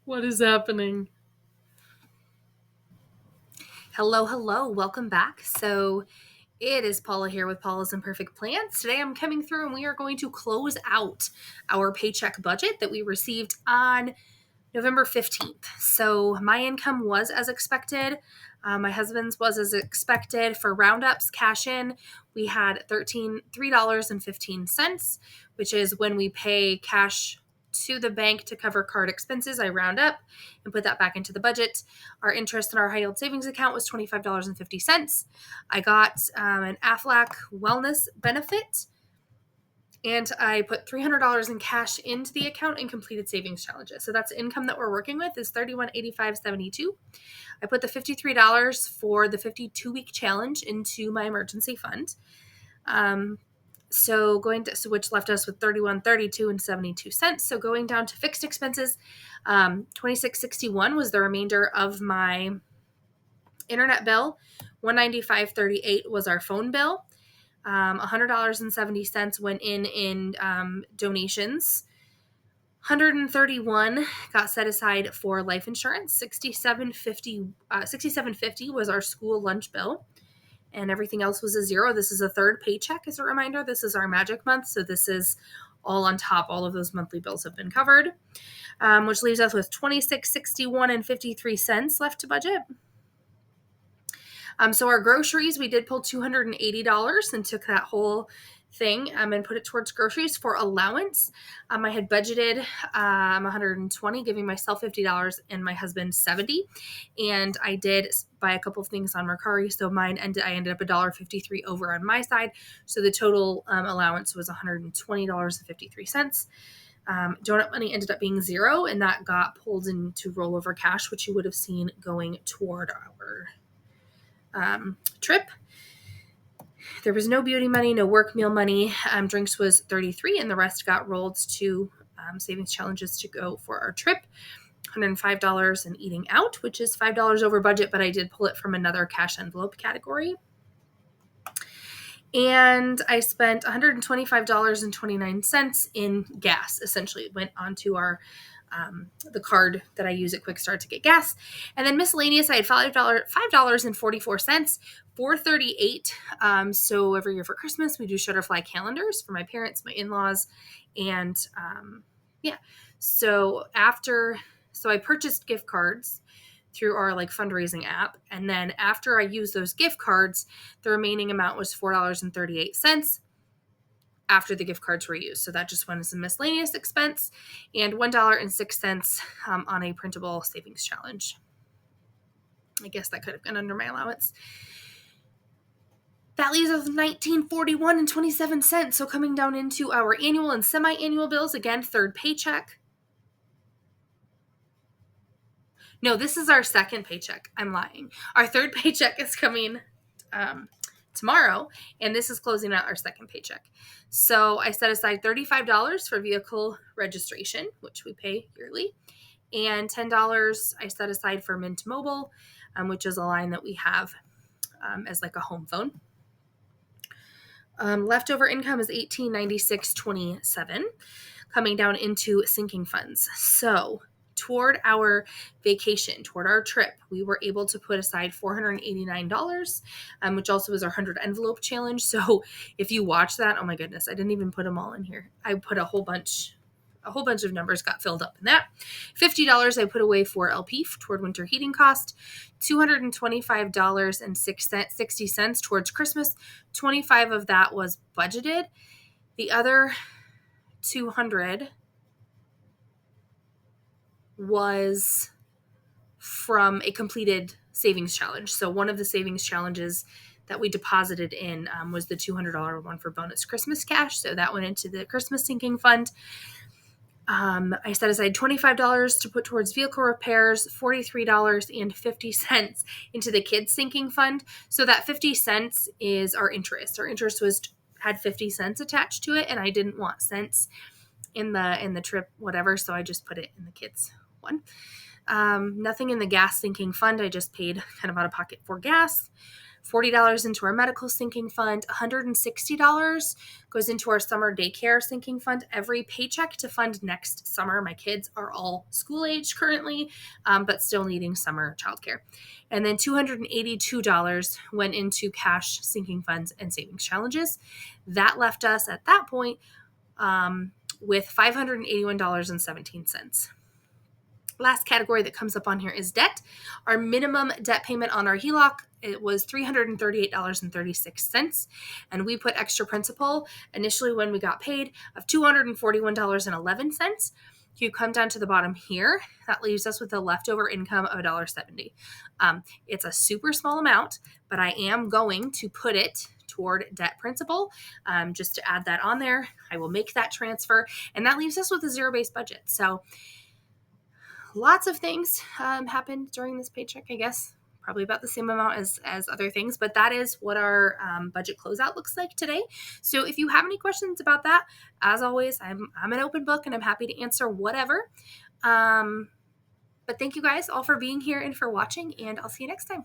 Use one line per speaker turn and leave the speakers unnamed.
What is happening? Hello, hello. Welcome back. So it is Paula here with Paula's Imperfect Plans. Today I'm coming through and we are going to close out our paycheck budget that we received on November 15th. So my income was as expected. My husband's was as expected. For roundups, cash in, we had $3.15, which is when we pay cash to the bank to cover card expenses. I round up and put that back into the budget. Our interest in our high yield savings account was $25.50. I got an Aflac wellness benefit, and I put $300 in cash into the account and completed savings challenges. So that's income that we're working with is $31.85.72. I put the $53 for the 52-week challenge into my emergency fund. Which left us with $31.32.72. So going down to fixed expenses, $26.61 was the remainder of my internet bill. $195.38 was our phone bill. $100.70 went in donations. $131 got set aside for life insurance. $67.50 was our school lunch bill, and everything else was a zero. This is a third paycheck, as a reminder. This is our magic month, so this is all on top. All of those monthly bills have been covered, which leaves us with $26.61 left to budget. So our groceries, we did pull $280 and took that whole thing and put it towards groceries. For allowance, I had budgeted $120, giving myself $50 and my husband $70. And I did buy a couple of things on Mercari, so I ended up $1.53 over on my side. So the total allowance was $120.53. Donut money ended up being zero, and that got pulled into rollover cash, which you would have seen going toward our trip. There was no beauty money, no work meal money. Drinks was $33, and the rest got rolled to savings challenges to go for our trip. $105 in eating out, which is $5 over budget, but I did pull it from another cash envelope category. And I spent $125.29 in gas. Essentially, it went onto our the card that I use at Quick Start to get gas. And then miscellaneous, I had $5.44, $4.38. So every year for Christmas, we do Shutterfly calendars for my parents, my in-laws, and So I purchased gift cards through our fundraising app, and then after I used those gift cards, the remaining amount was $4.38 after the gift cards were used. So that just went as a miscellaneous expense, and $1.06 on a printable savings challenge. I guess that could have gone under my allowance. That leaves us $19.41.27. So coming down into our annual and semi-annual bills, again, third paycheck. No, this is our second paycheck. I'm lying. Our third paycheck is coming tomorrow, and this is closing out our second paycheck. So I set aside $35 for vehicle registration, which we pay yearly, and $10 I set aside for Mint Mobile, which is a line that we have as a home phone. Leftover income is $18.96.27, coming down into sinking funds. So toward our vacation, toward our trip, we were able to put aside $489, which also was our 100 envelope challenge. So if you watch that, oh my goodness, I didn't even put them all in here. I put a whole bunch of numbers got filled up in that. $50 I put away for LP toward winter heating cost, $225.60 towards Christmas. 25 of that was budgeted. The other 200 was from a completed savings challenge. So one of the savings challenges that we deposited in was the $200 one for bonus Christmas cash. So that went into the Christmas sinking fund. I set aside $25 to put towards vehicle repairs, $43.50 into the kids sinking fund. So that 50 cents is our interest. Our interest had 50 cents attached to it, and I didn't want cents in the trip, whatever. So I just put it in the kids one. Nothing in the gas sinking fund. I just paid kind of out of pocket for gas. $40 into our medical sinking fund, $160 goes into our summer daycare sinking fund, every paycheck to fund next summer. My kids are all school age currently, but still needing summer childcare. And then $282 went into cash sinking funds and savings challenges. That left us at that point with $581.17. Last category that comes up on here is debt. Our minimum debt payment on our HELOC, it was $338.36. And we put extra principal initially when we got paid of $241.11. If you come down to the bottom here, that leaves us with a leftover income of $1.70. It's a super small amount, but I am going to put it toward debt principal, just to add that on there. I will make that transfer, and that leaves us with a zero-based budget. So lots of things happened during this paycheck, I guess. Probably about the same amount as other things, but that is what our budget closeout looks like today. So if you have any questions about that, as always, I'm an open book and I'm happy to answer whatever. But thank you guys all for being here and for watching, and I'll see you next time.